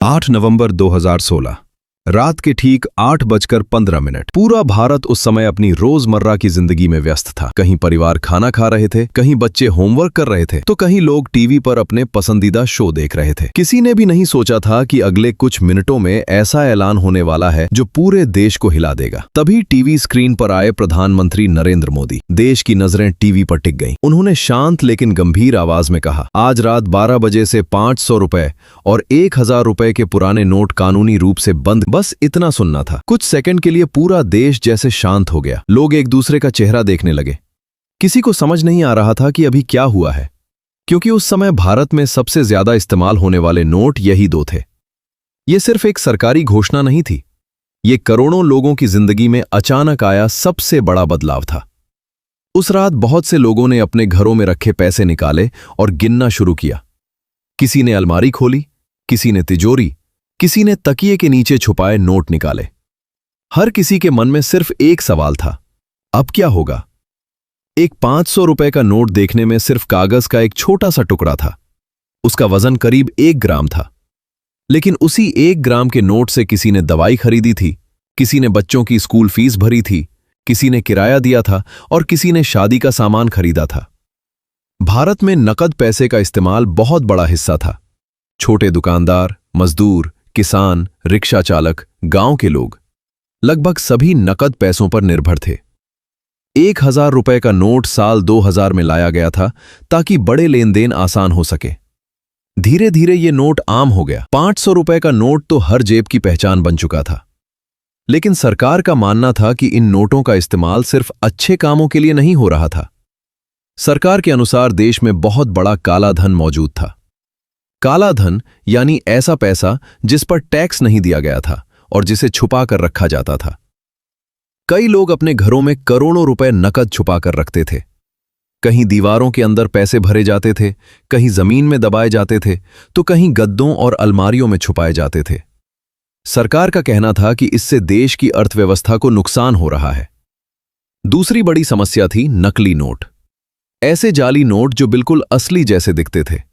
8 नवंबर 2016 रात के ठीक 8:15 पूरा भारत उस समय अपनी रोजमर्रा की जिंदगी में व्यस्त था। कहीं परिवार खाना खा रहे थे, कहीं बच्चे होमवर्क कर रहे थे, तो कहीं लोग टीवी पर अपने पसंदीदा शो देख रहे थे। किसी ने भी नहीं सोचा था कि अगले कुछ मिनटों में ऐसा ऐलान होने वाला है जो पूरे देश को हिला देगा। तभी टीवी स्क्रीन पर आए प्रधानमंत्री नरेंद्र मोदी। देश की नजरें टीवी पर टिक गईं। उन्होंने शांत लेकिन गंभीर आवाज में कहा, आज रात 12 बजे से 500 रुपए और 1000 रुपए के पुराने नोट कानूनी रूप से बंद। बस इतना सुनना था। कुछ सेकंड के लिए पूरा देश जैसे शांत हो गया। लोग एक दूसरे का चेहरा देखने लगे। किसी को समझ नहीं आ रहा था कि अभी क्या हुआ है, क्योंकि उस समय भारत में सबसे ज्यादा इस्तेमाल होने वाले नोट यही दो थे। यह सिर्फ एक सरकारी घोषणा नहीं थी, ये करोड़ों लोगों की जिंदगी में अचानक आया सबसे बड़ा बदलाव था। उस रात बहुत से लोगों ने अपने घरों में रखे पैसे निकाले और गिनना शुरू किया। किसी ने अलमारी खोली, किसी ने तिजोरी, किसी ने तकिए के नीचे छुपाए नोट निकाले। हर किसी के मन में सिर्फ एक सवाल था, अब क्या होगा? एक 500 रुपए का नोट देखने में सिर्फ कागज का एक छोटा सा टुकड़ा था। उसका वजन करीब 1 ग्राम था। लेकिन उसी 1 ग्राम के नोट से किसी ने दवाई खरीदी थी, किसी ने बच्चों की स्कूल फीस भरी थी, किसी ने किराया दिया था और किसी ने शादी का सामान खरीदा था। भारत में नकद पैसे का इस्तेमाल बहुत बड़ा हिस्सा था। छोटे दुकानदार, मजदूर, किसान, रिक्शा चालक, गांव के लोग, लगभग सभी नकद पैसों पर निर्भर थे। 1000 रुपए का नोट साल 2000 में लाया गया था ताकि बड़े लेन देन आसान हो सके। धीरे धीरे ये नोट आम हो गया। 500 रुपए का नोट तो हर जेब की पहचान बन चुका था। लेकिन सरकार का मानना था कि इन नोटों का इस्तेमाल सिर्फ अच्छे कामों के लिए नहीं हो रहा था। सरकार के अनुसार देश में बहुत बड़ा काला धन मौजूद था। काला धन यानी ऐसा पैसा जिस पर टैक्स नहीं दिया गया था और जिसे छुपा कर रखा जाता था। कई लोग अपने घरों में करोड़ों रुपए नकद छुपा कर रखते थे। कहीं दीवारों के अंदर पैसे भरे जाते थे, कहीं जमीन में दबाए जाते थे, तो कहीं गद्दों और अलमारियों में छुपाए जाते थे। सरकार का कहना था कि इससे देश की अर्थव्यवस्था को नुकसान हो रहा है। दूसरी बड़ी समस्या थी नकली नोट। ऐसे जाली नोट जो बिल्कुल असली जैसे दिखते थे।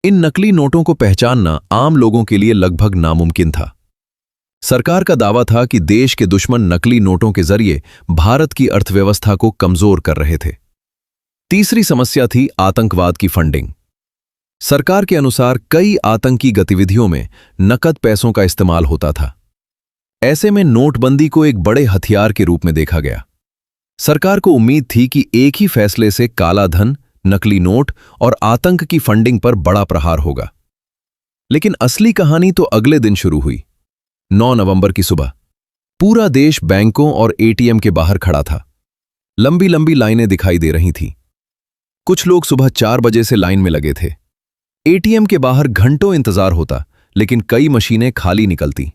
इन नकली नोटों को पहचानना आम लोगों के लिए लगभग नामुमकिन था। सरकार का दावा था कि देश के दुश्मन नकली नोटों के जरिए भारत की अर्थव्यवस्था को कमजोर कर रहे थे। तीसरी समस्या थी आतंकवाद की फंडिंग। सरकार के अनुसार कई आतंकी गतिविधियों में नकद पैसों का इस्तेमाल होता था। ऐसे में नोटबंदी को एक बड़े हथियार के रूप में देखा गया। सरकार को उम्मीद थी कि एक ही फैसले से काला धन, नकली नोट और आतंक की फंडिंग पर बड़ा प्रहार होगा। लेकिन असली कहानी तो अगले दिन शुरू हुई। 9 नवंबर की सुबह पूरा देश बैंकों और एटीएम के बाहर खड़ा था। लंबी लंबी लाइनें दिखाई दे रही थीं। कुछ लोग सुबह 4 बजे से लाइन में लगे थे। एटीएम के बाहर घंटों इंतजार होता, लेकिन कई मशीनें खाली निकलती।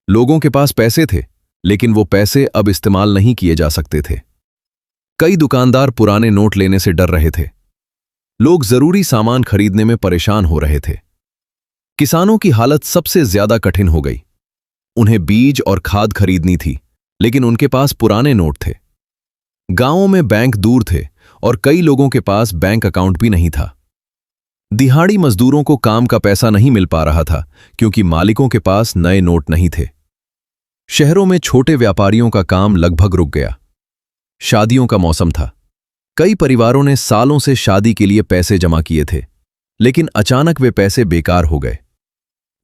लोगों के पास पैसे थे, लेकिन वो पैसे अब इस्तेमाल नहीं किए जा सकते थे। कई दुकानदार पुराने नोट लेने से डर रहे थे। लोग जरूरी सामान खरीदने में परेशान हो रहे थे। किसानों की हालत सबसे ज्यादा कठिन हो गई। उन्हें बीज और खाद खरीदनी थी, लेकिन उनके पास पुराने नोट थे। गांवों में बैंक दूर थे और कई लोगों के पास बैंक अकाउंट भी नहीं था। दिहाड़ी मजदूरों को काम का पैसा नहीं मिल पा रहा था, क्योंकि मालिकों के पास नए नोट नहीं थे। शहरों में छोटे व्यापारियों का काम लगभग रुक गया। शादियों का मौसम था। कई परिवारों ने सालों से शादी के लिए पैसे जमा किए थे, लेकिन अचानक वे पैसे बेकार हो गए।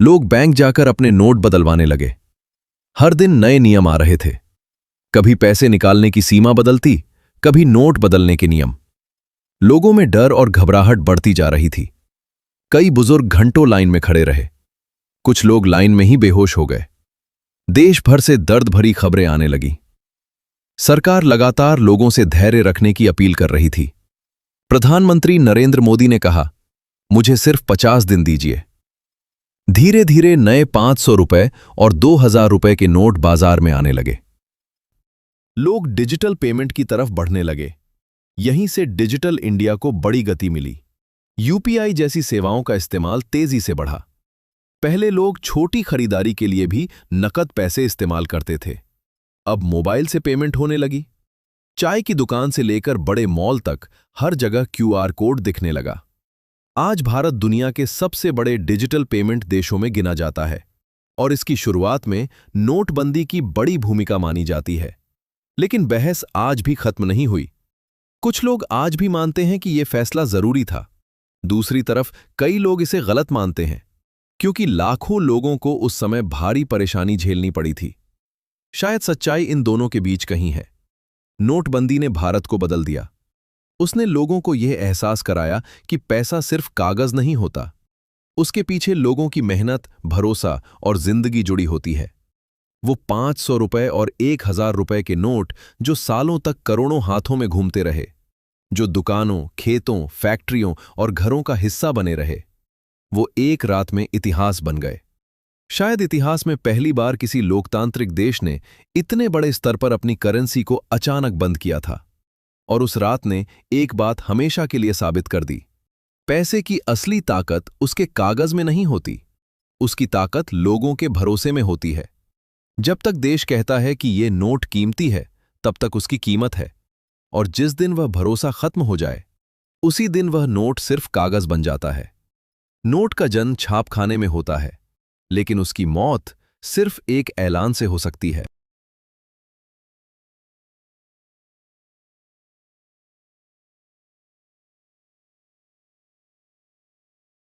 लोग बैंक जाकर अपने नोट बदलवाने लगे। हर दिन नए नियम आ रहे थे। कभी पैसे निकालने की सीमा बदलती, कभी नोट बदलने के नियम। लोगों में डर और घबराहट बढ़ती जा रही थी। कई बुजुर्ग घंटों लाइन में खड़े रहे। कुछ लोग लाइन में ही बेहोश हो गए। देश भर से दर्द भरी खबरें आने लगी। सरकार लगातार लोगों से धैर्य रखने की अपील कर रही थी। प्रधानमंत्री नरेंद्र मोदी ने कहा, मुझे सिर्फ 50 दिन दीजिए। धीरे धीरे नए 500 रुपए और 2000 रुपए के नोट बाजार में आने लगे। लोग डिजिटल पेमेंट की तरफ बढ़ने लगे। यहीं से डिजिटल इंडिया को बड़ी गति मिली। यूपीआई जैसी सेवाओं का इस्तेमाल तेजी से बढ़ा। पहले लोग छोटी खरीदारी के लिए भी नकद पैसे इस्तेमाल करते थे। अब मोबाइल से पेमेंट होने लगी। चाय की दुकान से लेकर बड़े मॉल तक हर जगह क्यूआर कोड दिखने लगा। आज भारत दुनिया के सबसे बड़े डिजिटल पेमेंट देशों में गिना जाता है और इसकी शुरुआत में नोटबंदी की बड़ी भूमिका मानी जाती है। लेकिन बहस आज भी खत्म नहीं हुई। कुछ लोग आज भी मानते हैं कि यह फैसला जरूरी था। दूसरी तरफ कई लोग इसे गलत मानते हैं, क्योंकि लाखों लोगों को उस समय भारी परेशानी झेलनी पड़ी थी। शायद सच्चाई इन दोनों के बीच कहीं है। नोटबंदी ने भारत को बदल दिया। उसने लोगों को यह एहसास कराया कि पैसा सिर्फ कागज नहीं होता, उसके पीछे लोगों की मेहनत, भरोसा और जिंदगी जुड़ी होती है। वो 500 रुपए और 1000 रुपए के नोट जो सालों तक करोड़ों हाथों में घूमते रहे, जो दुकानों, खेतों, फैक्ट्रियों और घरों का हिस्सा बने रहे, वो एक रात में इतिहास बन गए। शायद इतिहास में पहली बार किसी लोकतांत्रिक देश ने इतने बड़े स्तर पर अपनी करेंसी को अचानक बंद किया था। और उस रात ने एक बात हमेशा के लिए साबित कर दी। पैसे की असली ताकत उसके कागज में नहीं होती, उसकी ताकत लोगों के भरोसे में होती है। जब तक देश कहता है कि ये नोट कीमती है, तब तक उसकी कीमत है। और जिस दिन वह भरोसा खत्म हो जाए, उसी दिन वह नोट सिर्फ कागज बन जाता है। नोट का जन्म छापखाने में होता है, लेकिन उसकी मौत सिर्फ एक ऐलान से हो सकती है।